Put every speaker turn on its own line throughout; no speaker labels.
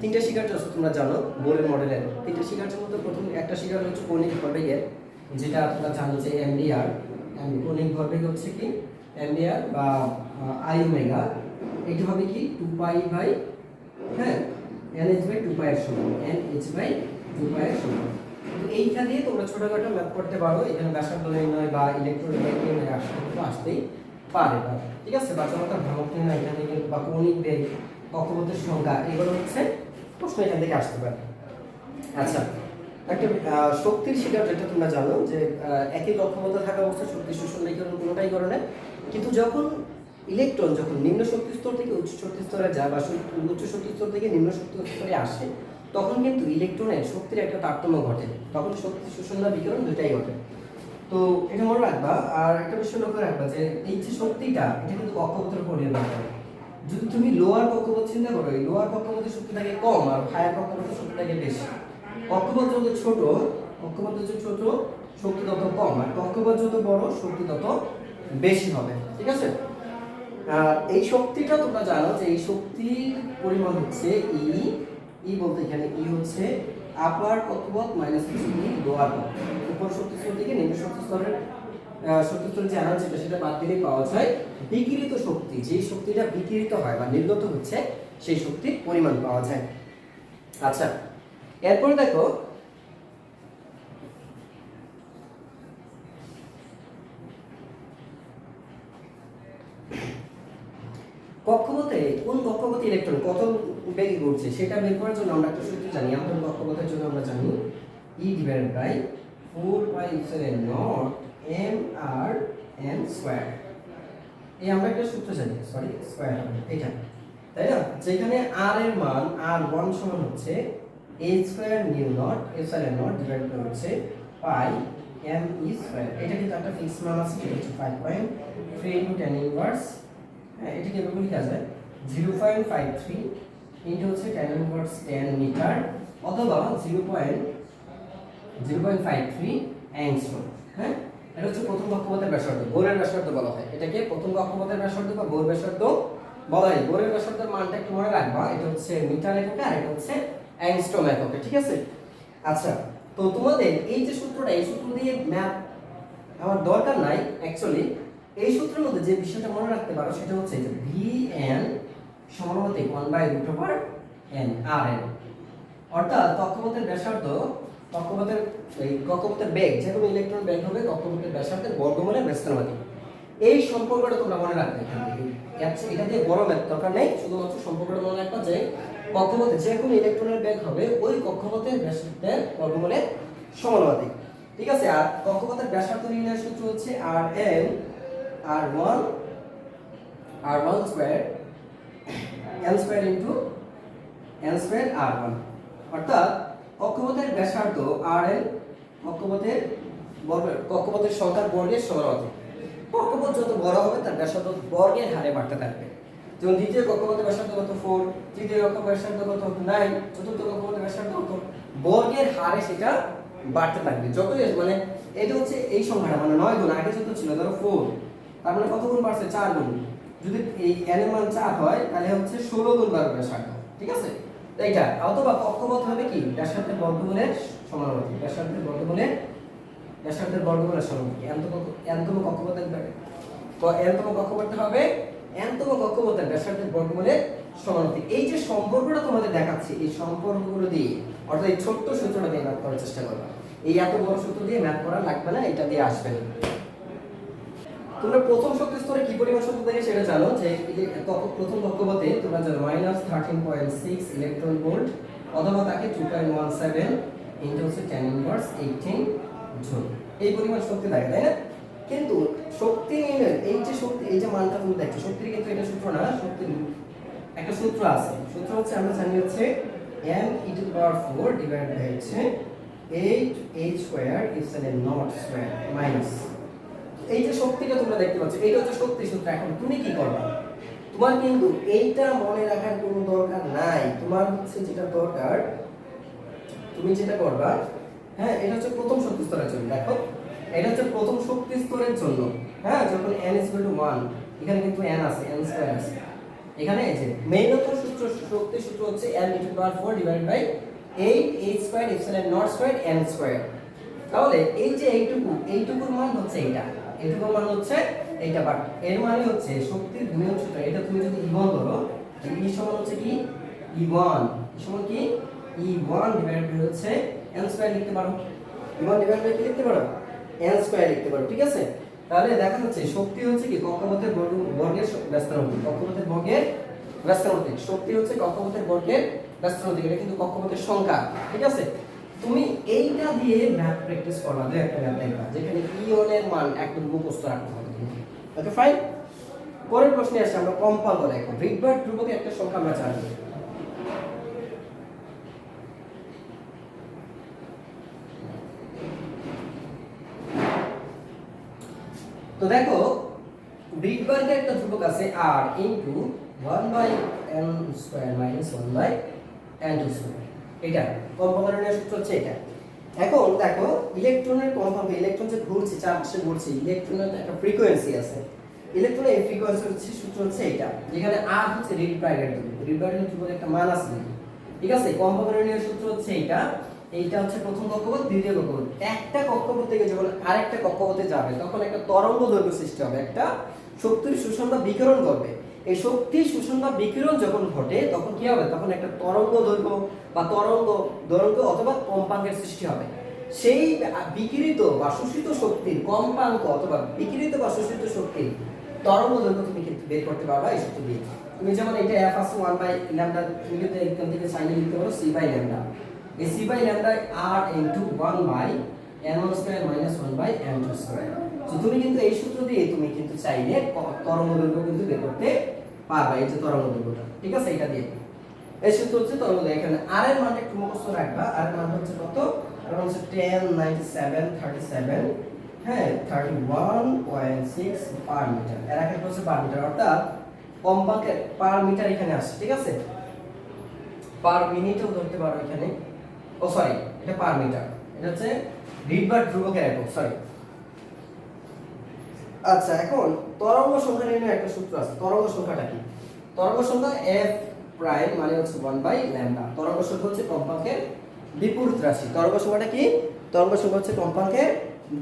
তিনটা শিকার আছে তোমরা জানো বোরের মডেলের। তিনটা শিকারের মধ্যে প্রথম একটা শিকার হচ্ছে কৌণিক ভরবেগের, যেটা তোমরা জানো যে এমডিআর। কৌণিক ভরবেগ হচ্ছে কি এমডিআর বা আই ওমেগা। এটা হবে কি 2 পাই বাই এনএইচ বাই 2 পাই এর সমান, এনএইচ বাই 2 পাই এর সমান। তো এইটা দিয়ে তোমরা ছোটখাটো ম্যাথ করতে পারো। এখানে ব্যাসার্ধ নির্ণয় বা ইলেকট্রন বেগ নির্ণয় আসতেই পারে। ঠিক আছে, বা চমৎকার ভ্রামক নির্ণয় এখানে বা কৌণিক বেগ, কক্ষপথের সংখ্যা, এগুলো হচ্ছে প্রশ্ন এখান থেকে আসতে পারে। আচ্ছা, একটা শক্তির শিকার যেটা তোমরা জানো যে একই কক্ষপথে থাকা অবস্থায় শক্তি শোষণ বিকিরণ কোনোটাই করে না, কিন্তু যখন ইলেকট্রন যখন নিম্ন শক্তি স্তর থেকে উচ্চ শক্তি স্তরে যায় বা উচ্চ শক্তি স্তর থেকে নিম্ন শক্তি স্তরে আসে, তখন কিন্তু ইলেকট্রনের শক্তির একটা তারতম্য ঘটে, তখন শক্তি শোষণ বা বিকিরণ দুটাই ঘটে। তো এটা মনে রাখবা। আর একটা বিষয় লক্ষ্য রাখবা যে এই যে শক্তিটা, এটা কিন্তু কক্ষপথের উপর নির্ভর করে। যদি তুমি লোয়ার কক্ষপথ চিন্তা করো, এই লোয়ার কক্ষপথের শক্তি থাকে কম আর হায়ার কক্ষপথের শক্তি থাকে বেশি। কক্ষপথ যত ছোট, শক্তি তত কম, আর কক্ষপথ যত বড় শক্তি তত বেশি হবে। ঠিক আছে, এই শক্তিটা তোমরা জানো যে এই শক্তির পরিমাণ হচ্ছে ই বলতে এখানে ই হচ্ছে আপার কক্ষপথ মাইনাস ই লোয়ার কক্ষপথ। উপর শক্তি স্তর থেকে নিম্ন শক্তি স্তরের যে এনার্জি সেটা বাদ দিলেই পাওয়া যায় বিকিরিত শক্তি। যে শক্তিটা বিকিরিত হয় বা নির্গত হচ্ছে সেই শক্তির পরিমাণ পাওয়া যায়। আচ্ছা, এরপর দেখো কক্ষপথে কোন কক্ষপথে ইলেকট্রন কত বেগে ঘুরছে সেটা বের করার জন্য আমরা একটা সূত্র জানি। আমাদের কক্ষপথের জন্য আমরা জানি E divided by 4 pi epsilon naught m r n square. এই আমরা একটা সূত্র জানি, স্কয়ার হবে এটা, তাই না? যেখানে r এর মান r1 সমান হচ্ছে a square new not epsilon not divide করে হচ্ছে পাই m e স্কয়ার। এটা কিন্তু একটা ফিক্স মান আছে, এটা হচ্ছে 5.3 ইনটু tan ইনভার্স, এটাকে এভাবে লেখা যায় 0.53 ইনটু হচ্ছে tan ইনভার্স 10 মিটার অথবা 0.53 অ্যাংস্ট্রম। এটা হচ্ছে প্রথম কক্ষপথের ব্যাসার্ধ, বোরের ব্যাসার্ধ বলা হয় এটাকে। প্রথম কক্ষপথের ব্যাসার্ধ বা বোর ব্যাসার্ধ বলা হয়। বোরের ব্যাসার্ধের মানটা একটু মনে রাখবা, এটা হচ্ছে মিটার এককে আর এটা হচ্ছে অ্যাংস্ট্রম এককে। ঠিক আছে, আচ্ছা, তো তোমাদের এই যে সূত্রটা, এই সূত্র দিয়ে ম্যাথ আমার দরকার নাই অ্যাকচুয়ালি। এই সূত্রের মধ্যে যে বিষয়টা মনে রাখতে পারো সেটা হচ্ছে যে Vn সমানুপাতিক 1/√n Rn, অর্থাৎ কক্ষপথের ব্যাসার্ধ, কক্ষপথের বেগ, যে কোনো ইলেকট্রন বেগ হবে কক্ষপথের ব্যাসার্ধের বর্গমূলের ব্যস্তানুপাতিক। এই সম্পর্কটা তোমরা মনে রাখবে এখান থেকে। এটা দিয়ে বড় ম্যাথ দরকার নেই, শুধুমাত্র সম্পর্কটা মনে রাখবা যে কক্ষপথে যে কোনো ইলেকট্রনের বেগ হবে ওই কক্ষপথের ব্যাসার্ধের বর্গমূলের সমানুপাতিক। ঠিক আছে, আর কক্ষপথের ব্যাসার্ধ নির্ণয়ের সূত্র হচ্ছে Rn R1 square n square into n square R1, অর্থাৎ কক্ষপথের ব্যাসার্ধ Rn কক্ষপথের সংখ্যার বর্গের সমানুপাতিক। কক্ষপথ যত বড় হবে তার ব্যাসার্ধ বর্গের হারে বাড়তে থাকবে। যেমন দ্বিতীয় কক্ষপথের ব্যাসার্ধ কত 4, তৃতীয় কক্ষপথের ব্যাসার্ধ কত 9, চতুর্থ কক্ষপথের ব্যাসার্ধ কত, বর্গের হারে সেটা বাড়তে থাকবে। যতই মানে এটা হচ্ছে এই সংখ্যাটা মানে 9 গুণ, আগে যত ছিল ধরো 4, তার মানে কত গুণ বাড়ছে 4 গুণ। যদি এই n এর মান 4 হয় তাহলে হচ্ছে 16 গুণ বাড়বে ব্যাসার্ধ। ঠিক আছে, এইটা অথবা কক্ষপথ হবে কি ব্যাসার্ধের বর্গমূলের সমানুপাতিক, ব্যাসার্ধের বর্গমূলের সমানুপাতিক। nতম কক্ষপথের হবে nতম কক্ষপথের ব্যাসার্ধের বর্গমূলের সমানুপাতিক। এই যে সম্পর্কটা তোমাদের দেখাচ্ছি, এই সম্পর্কগুলো দিয়ে, অর্থাৎ এই ছোট্ট সূত্রটা দিয়ে ম্যাথ করার চেষ্টা করবা। এই এত বড় সূত্র দিয়ে ম্যাথ করা লাগবে না, এটা দিয়ে আসবে না। তোমরা প্রথম শক্তি স্তরে কি পরিমাণ শক্তি থাকে সেটা জানো যে প্রথম কক্ষপথে তোমরা জানো -13.6 ইলেকট্রন ভোল্ট অথবা তাকে 2.17 ইনটু হচ্ছে tan ইনভার্স 18 জুল, এই পরিমাণ শক্তি থাকে, তাই না? কিন্তু শক্তি এই যে মানটা তুমি দেখছো, শক্তির কিন্তু এটা সূত্র না, শক্তির একটা সূত্র আছে। সূত্র হচ্ছে আমরা জানি হচ্ছে m⁴ ডিভাইড বাই হচ্ছে 8h square epsilon naught square minus. এই যে শক্তিটা তোমরা দেখতে পাচ্ছ, এইটা হচ্ছে শক্তি সূত্র। এখন তুমি কি করবা? তোমার কিন্তু এইটা মনে রাখার কোনো দরকার নাই। তোমার হচ্ছে যেটা দরকার, তুমি যেটা করবা, এটা হচ্ছে প্রথম শক্তি স্তরের জন্য। দেখো, এটা হচ্ছে প্রথম শক্তি স্তরের জন্য, যখন n = 1, এখানে কিন্তু n আছে, n স্কয়ার আছে। এখানে এই যে মেইনত সূত্র শক্তির সূত্র হচ্ছে m⁴ divided by 8 h² epsilon naught square n square. তাহলে এই যে এইটুকুর মান হচ্ছে এইটুকুর মান হচ্ছে এইটা, বাট এর মানে হচ্ছে শক্তির গুণিতক সূত্র। এটা তুমি যদি E1 ধরো, E সমান হচ্ছে কি E1 সমান কি E1 ডিভাইডেড বাই হচ্ছে n স্কয়ার লিখতে পারো। E1 ডিভাইডেড বাই কি লিখতে পারো n স্কয়ার লিখতে পারো, ঠিক আছে। তাহলে দেখা যাচ্ছে শক্তি হচ্ছে কি কক্ষপথের বর্গের ব্যস্তানুপাতিক, কক্ষপথের বর্গের ব্যস্তানুপাতিক। শক্তি হচ্ছে কক্ষপথের বর্গের ব্যস্তানুপাতিক, এটা কিন্তু কক্ষপথের সংখ্যা, ঠিক আছে। তুমি এইটা দিয়ে ম্যাথ প্র্যাকটিস করবা, দুই একটা ম্যাথ দেখবা যেখানে E1 এর মান একদম মুখস্থ রাখতে হবে। Okay fine. পরের প্রশ্নে আসি আমরা কম্পাঙ্ক দেখো। রিডবার্ড ধ্রুবকের একটা সংখ্যা আমরা জানি। তো দেখো রিডবার্গের একটা ধ্রুবক আছে r into 1/n² minus 1/n² এটা কম্পাঙ্কের নিয়মের সূত্র হচ্ছে এটা। এখন দেখো ইলেকট্রনের কম্পাঙ্ক, ইলেকট্রন যে ঘুরছে চারপাশে ঘুরছে, ইলেকট্রনের একটা ফ্রিকোয়েন্সি আছে। ইলেকট্রনের এই ফ্রিকোয়েন্সি হচ্ছে সূত্র হচ্ছে এটা, যেখানে r হচ্ছে রিডবার্গের ধ্রুবক, রিডবার্গের ধ্রুবকের একটা মান আছে, ঠিক আছে। কম্পাঙ্কের নিয়মের সূত্র হচ্ছে এটা। এইটা হচ্ছে প্রথম কক্ষপথ, দ্বিতীয় কক্ষপথ। একটা কক্ষপথ থেকে যখন আরেকটা কক্ষপথে যাবে তখন একটা তরঙ্গ দৈর্ঘ্য সৃষ্টি হবে, একটা শক্তির শোষণ বা বিকিরণ ঘটবে। এই শক্তির শোষণ বা বিকিরণ যখন ঘটে তখন কি হবে, তখন একটা তরঙ্গ দৈর্ঘ্য বা দৈর্ঘ্য অথবা কম্পাঙ্কের সৃষ্টি হবে। সেই বিকিরিত বা শোষিত শক্তির কম্পাঙ্ক অথবা বিকিরিত বা শোষিত শক্তির তরঙ্গ দৈর্ঘ্য তুমি কিন্তু বের করতে পারবা এই সূত্র দিয়ে। তুমি যেমন এটা f আছে 1/λ, তুমি কিন্তু এখান থেকে সাইনে লিখতে পারো c/λ। এই c/λ r into 1/n² minus 1/n²। তো তুমি কিন্তু এই সূত্র দিয়ে তুমি কিন্তু চাইলে তরঙ্গ দৈর্ঘ্য কিন্তু বের করতে পারবা, এই যে তরঙ্গ দৈর্ঘ্যটা, ঠিক আছে। এটা দিয়ে এই সূত্র হচ্ছে তরঙ্গ দৈর্ঘ্য। এখানে r এর মানটা একটু মুখস্থ রাখবা। r এর মান হচ্ছে কত, আর হচ্ছে 10 97 37 হ্যাঁ 31.6 পার মিটার। এর আগে হচ্ছে পার মিটার, অর্থাৎ কম্পাঙ্কের পার মিটার এখানে আসছে, ঠিক আছে। পার মিনিটও ধরতে পারো এখানে, ও সরি এটা পার মিটার, এটা হচ্ছে রিডবার্গ ধ্রুবকের একক, সরি। আচ্ছা এখন তরঙ্গ সংখ্যা নির্ণয়ের একটা সূত্র আছে। তরঙ্গ সংখ্যাটা কি? তরঙ্গ সংখ্যা f প্রাইম মানে হচ্ছে 1/λ। তরঙ্গ সংখ্যা হচ্ছে কম্পাঙ্কের বিপরীত রাশি। তরঙ্গ সংখ্যাটা কি? তরঙ্গ সংখ্যা হচ্ছে কম্পাঙ্কের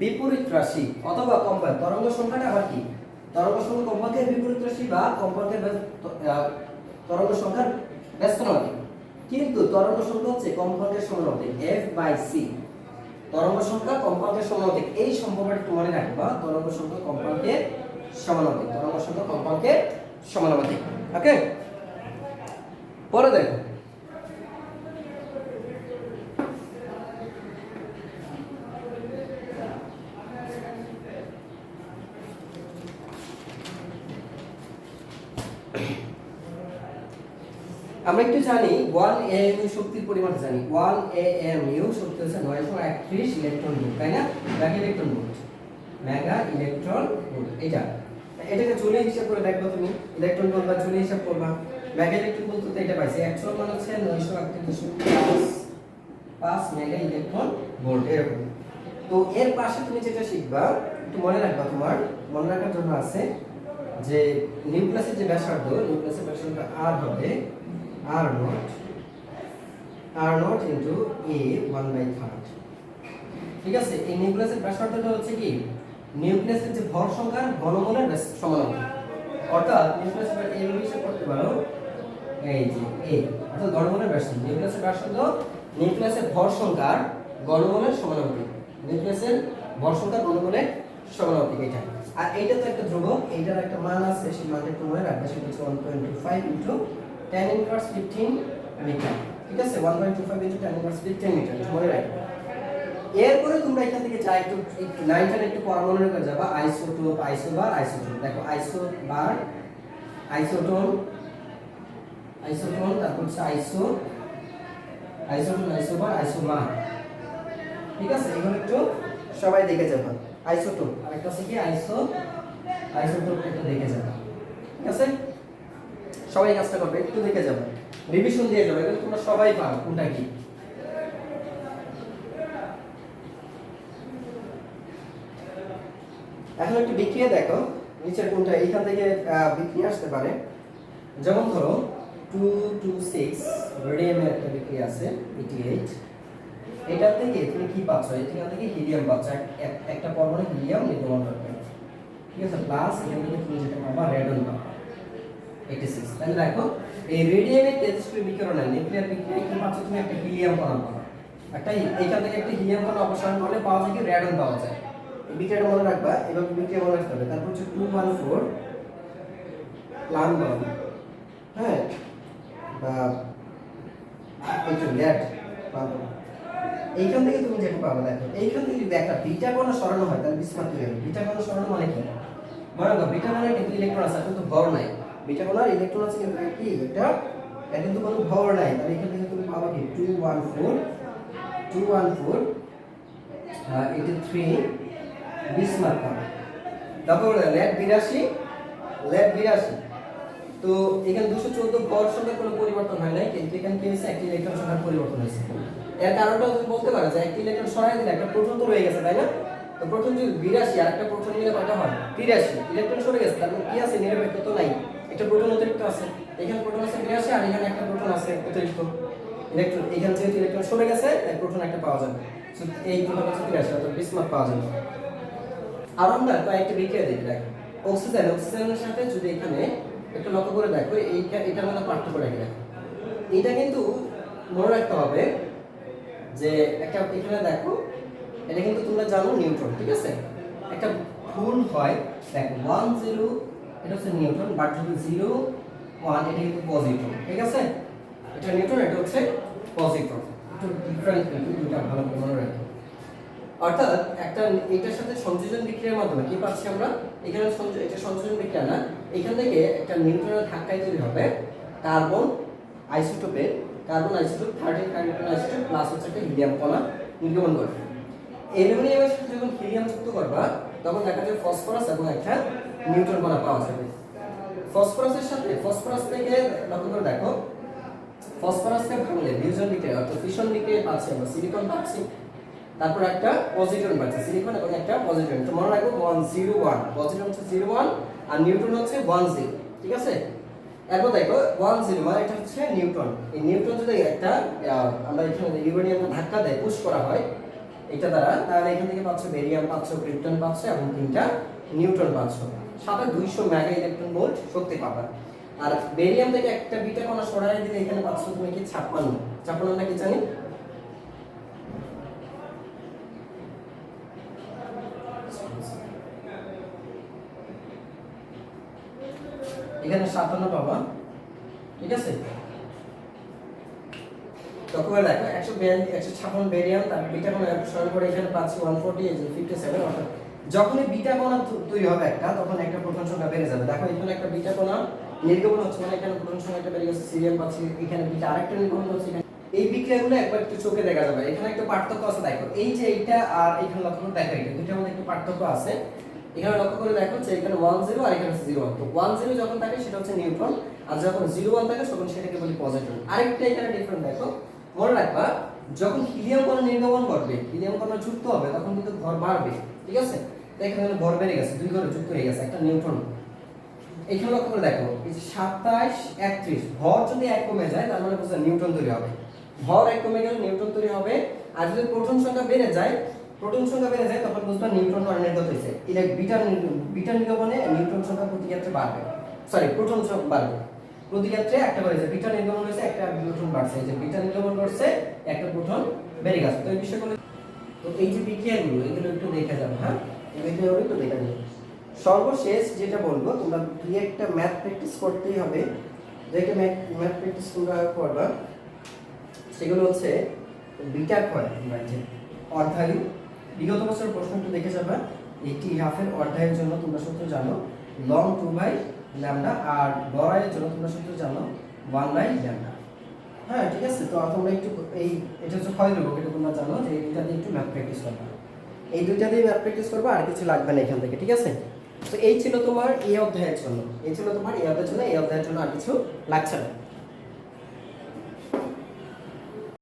বিপরীত রাশি অথবা কম্পাঙ্ক। তরঙ্গ সংখ্যাটা আবার কি? তরঙ্গ সংখ্যা কম্পাঙ্কের বিপরীত রাশি বা কম্পাঙ্কের তরঙ্গ সংখ্যার ব্যস্তানুপাতিক। কিন্তু তরঙ্গ সংখ্যা হচ্ছে কম্পাঙ্কের সমানুপাতিক f/c। তরঙ্গ সংখ্যা কম্পাঙ্কের সমানুপাতিক, এই সম্পর্কটা একটু মনে রাখবা। তরঙ্গ সংখ্যা কম্পাঙ্কের সমানুপাতিক, তরঙ্গ সংখ্যা কম্পাঙ্কের সমানুপাতিক। ওকে, পরে দেখো আমরা একটু জানি 1 AMU শক্তির পরিমাণ জানি। 1 AMU শক্তি হচ্ছে 931 ইলেকট্রন ভোল্ট, তাই না? Mega electron volt, mega electron volt. এটাকে জুলে হিসাব করে দেখো তুমি, ইলেকট্রন ভোল্ট বা জুলে হিসাব করবা। মেগা ইলেকট্রন ভোল্ট তো এটা পাইছি, অ্যাকচুয়াল মান হচ্ছে 938.5 মেগা ইলেকট্রন ভোল্ট এরকম। তো এর পাশে তুমি যেটা শিখবা একটু মনে রাখবা, তোমার মনে রাখার জন্য আছে যে নিউক্লিয়াসের যে ব্যাসার্ধ, নিউক্লিয়াসের ব্যাসার্ধ r হবে r0 ইনটু a 1/3। ঠিক আছে, এই নিউক্লিয়াসের ব্যাসার্ধটা হচ্ছে কি নিউক্লিয়াসের যে ভর সংখ্যার ঘনমূলের সমানুপাতিক। অর্থাৎ নিউক্লিয়াসের a হিসাব করতে পারো এই যে a, অর্থাৎ ঘনমূলের ব্যাসার্ধ। নিউক্লিয়াসের ব্যাসার্ধ নিউক্লিয়াসের ভর সংখ্যার ঘনমূলের সমানুপাতিক। নিউক্লিয়াসের ভর সংখ্যার ঘনমূলের সমানুপাতিক এটা। আর এইটা তো একটা ধ্রুবক, এইটার একটা মান আছে, সেই মানটা একটু মনে রাখবে। সেটা হচ্ছে 1.25 ইনটু 10 ইনভার্স 15 মিটার। ঠিক আছে, 1.25 ইনটু 10 ইনভার্স 15 মিটার মনে রাখবে। এরপরে তোমরা এখান থেকে যা একটু 9টা একটু পড়া মনে রেখে যাবা। Isotope, isobar, isotone. দেখো আইসোবার, আইসোটোন, তারপর হচ্ছে আইসোটোন, আইসোবার, আইসোবার। ঠিক আছে, এগুলো একটু সবাই দেখে যাবা। আইসোটোপ আর একটা আছে কি আইসোটোপ একটু দেখে যাবা। ঠিক আছে, সবাই কাজটা করবে, একটু দেখে যাবে, রিভিশন দিয়ে যাবে, এগুলো তোমরা সবাই পারো কোনটা কি। এখন একটু বিক্রিয়া দেখো, নিচের কোনটা এইখান থেকে বিক্রিয়া আসতে পারে। যেমন ধরো 226 রেডিয়ামের একটা বিক্রিয়া আছে 88, এটা থেকে তুমি কি পাচ্ছ, এখান থেকে হিলিয়াম পাচ্ছ, একটা পরমাণু হিলিয়াম নির্গমন করবে, ঠিক আছে, প্লাস এখান থেকে তুমি যেটা পাবা রেডন পাবা 86। তাহলে দেখো এই রেডিয়ামের তেজস্ক্রিয় বিকিরণে নিউক্লিয়ার বিক্রিয়ায় কি পাচ্ছ তুমি, একটা হিলিয়াম কণা পাবা, একটা এইখান থেকে একটা হিলিয়াম কণা অপসারণ করলে পাওয়া যায় কি রেডন পাওয়া যায়। এই বিক্রিয়াটা মনে রাখবা, এভাবে বিক্রিয়া মনে রাখতে হবে। তারপর হচ্ছে 214 প্লান বল, হ্যাঁ, বা একটু লেট পাবো। এইখান থেকে তুমি যেটা পাবো দেখো, এইখান থেকে যদি একটা বিটা কণা সরানো হয় তাহলে বিস্মার্ট হয়ে যাবে। বিটা কণা সরানো মানে কি, মনে রাখো বিটা কণার কিন্তু ইলেকট্রন আছে কিন্তু ভর নাই, বিটা কণার ইলেকট্রন আছে কিন্তু কি এটা কিন্তু কোনো ভর নাই। তাহলে এখান থেকে তুমি পাবো কি 214 83 বিস্মার্ট পাবে। তারপর লেট 82, তো এখানে 214 ভর সংখ্যার কোনো পরিবর্তন হয় নাই, কিন্তু এখানে কি হয়েছে, একটি ইলেকট্রন সংখ্যার পরিবর্তন হয়েছে। এর কারণটা তুমি বলতে পারো যে একটি ইলেকট্রন সরাই দিলে একটা প্রোটন তো রয়ে গেছে, তাই না? তো প্রোটন যদি 82 আর একটা প্রোটন নিলে কয়টা হয় 83, ইলেকট্রন সরে গেছে, তার মানে কি আছে, নিরপেক্ষ তো নাই, একটা প্রোটন অতিরিক্ত আছে। এখানে প্রোটন আছে 82 আর এখানে একটা প্রোটন আছে অতিরিক্ত ইলেকট্রন, এখানে যেহেতু ইলেকট্রন সরে গেছে এক প্রোটন একটা পাওয়া যাবে, সো এই প্রোটন হচ্ছে 83, অর্থাৎ বিস্মার্ট পাওয়া যাবে। আর আমরা কয়েকটা বিক্রিয়া দেখি, দেখো অক্সিজেনের সাথে যদি এখানে একটু লক্ষ্য করে দেখো, এটার মধ্যে পার্থক্য রেখে দেখো, এটা কিন্তু মনে রাখতে হবে যে একটা এখানে দেখো, এটা কিন্তু তোমরা জানো নিউট্রন, ঠিক আছে, একটা ভুল হয় দেখো 10 এটা হচ্ছে নিউট্রন, বাট যদি 01 এটা কিন্তু পজিট্রন, ঠিক আছে, এটা নিউট্রন এটা হচ্ছে পজিট্রন, একটু ডিফারেন্ট কিন্তু দুটো ভালো করে মনে রাখো। অর্থাৎ একটা এটার সাথে সংযোজন বিক্রিয়ার মাধ্যমে কি পাচ্ছি আমরা, এখানে এটা সংযোজন বিক্রিয়া না, এখান থেকে একটা নিউট্রনের ধাক্কায় তৈরি হবে carbon isotope 13 carbon isotope plus হচ্ছে একটা হিলিয়াম কণা নির্গমন করবে। অ্যালুমিনিয়ামের সাথে যখন হিলিয়াম যুক্ত করবা তখন দেখা যাবে ফসফরাস এবং একটা নিউট্রন কণা পাওয়া যাবে। ফসফরাস থেকে লক্ষ্য করে দেখো, ফসফরাসকে ভাঙলে ফিউশন বিক্রিয়া অর্থাৎ ফিশন বিক্রিয়া পাচ্ছি আমরা সিলিকন পাচ্ছি, তারপর একটা পজিট্রন পাচ্ছি সিলিকন এবং একটা পজিট্রন। তো মনে রাখবো 101, পজিট্রন হচ্ছে 01 আর নিউট্রন হচ্ছে 10, ঠিক আছে। এরপর দেখো 10 মানে এটা হচ্ছে নিউট্রন, এই নিউট্রন যদি একটা আমরা এখানে ইউরেনিয়ামকে ধাক্কা দেয় পুশ করা হয় এটা দ্বারা, তাহলে এখান থেকে পাচ্ছ বেরিয়াম পাচ্ছ, ক্রিপ্টন পাচ্ছ এবং 3টা নিউট্রন পাচ্ছ, সাথে 200 মেগা ইলেকট্রন ভোল্ট শক্তি পাবা। আর বেরিয়াম থেকে একটা বিটা কণা সরাই দিলে এখানে পাচ্ছ তুমি কি 56 নাকি জানি, এখানে 57 পাবা, ঠিক আছে। তখন দেখো 156 বেরিয়াম তার বিটা কণা সরানোর পরে এখানে পাচ্ছি 140 এই যে 57, অর্থাৎ যখনই বিটা কণা তৈরি হবে একটা তখন একটা প্রোটন সংখ্যা বেড়ে যাবে। দেখো এখানে একটা বিটা কণা নির্গমন হচ্ছে মানে এখানে প্রোটন সংখ্যাটা বেড়ে গেছে, সিরিয়াম পাচ্ছি, এখানে বিটা আরেকটা নির্গমন হচ্ছে, এই বিক্রিয়াগুলো একবার একটু চোখে দেখা যাবে। এখানে একটা পার্থক্য আছে দেখো, এই যে এইটা আর এখানে লক্ষ্য করে দেখো, এটা দুটোর মধ্যে একটু পার্থক্য আছে। এখানে লক্ষ্য করে দেখো যে এখানে 10 আর এখানে 01, তো 10 যখন থাকে সেটা হচ্ছে নিউট্রন আর যখন 01 থাকে তখন সেটাকে বলি পজিট্রন। আরেকটা এখানে ডিফারেন্ট দেখো, মনে রাখবা যখন হিলিয়াম কণা নির্গমন করবে, হিলিয়াম কণা যুক্ত হবে তখন কিন্তু ভর বাড়বে, ঠিক আছে। তো এখানে ভর বেড়ে গেছে, দুই ঘরে যুক্ত হয়ে গেছে একটা নিউট্রন। এখানে লক্ষ্য করে দেখো এই যে 27 31, ভর যদি এক কমে যায় তার মানে বুঝা নিউট্রন তৈরি হবে, ভর এক কমে গেলে নিউট্রন তৈরি হবে। আর যদি প্রোটন সংখ্যা বেড়ে যায় তখন বুঝবা নিউট্রন নির্গত হয়েছে, বিটা নির্গমনে নিউট্রন সংখ্যা প্রতি ক্ষেত্রে বাড়বে, সরি প্রোটন সংখ্যা বাড়বে প্রতি ক্ষেত্রে একটা করে, যে বিটা নির্গমন হয়েছে একটা নিউট্রন বাড়ছে, এই যে বিটা নির্গমন করছে একটা প্রোটন বেড়ে গেছে। তো এই বিষয়গুলো, তো এই যে বিক্রিয়াগুলো এগুলো একটু দেখে যাবে, হ্যাঁ এই বিক্রিয়াগুলো একটু দেখে যাবে। সর্বশেষ যেটা বলবো, তোমরা দুই একটা ম্যাথ প্র্যাকটিস করতেই হবে, যেটা ম্যাথ প্র্যাকটিস তোমরা করবা সেগুলো হচ্ছে বিটা ক্ষয়, অর্ধায়ু, বিগত বছর প্রশ্ন একটু দেখে যাবে। একটি হাফের অর্ধায়ের জন্য তোমরা সূত্র জানো লং 2/λ, আর গড়াইয়ের জন্য তোমরা সূত্র জানো 1/λ, হ্যাঁ ঠিক আছে। তো তোমরা একটু এটা হচ্ছে ক্ষয় ধ্রুবক, এটা তোমরা জানো যে এই দুইটা দিয়ে একটু ম্যাথ প্র্যাকটিস করবা, এই দুইটা দিয়ে ম্যাথ প্র্যাকটিস করবা, আর কিছু লাগবে না এখান থেকে, ঠিক আছে। তো এই ছিল তোমার এই অধ্যায়ের জন্য, এই অধ্যায়ের জন্য আর কিছু লাগছে না।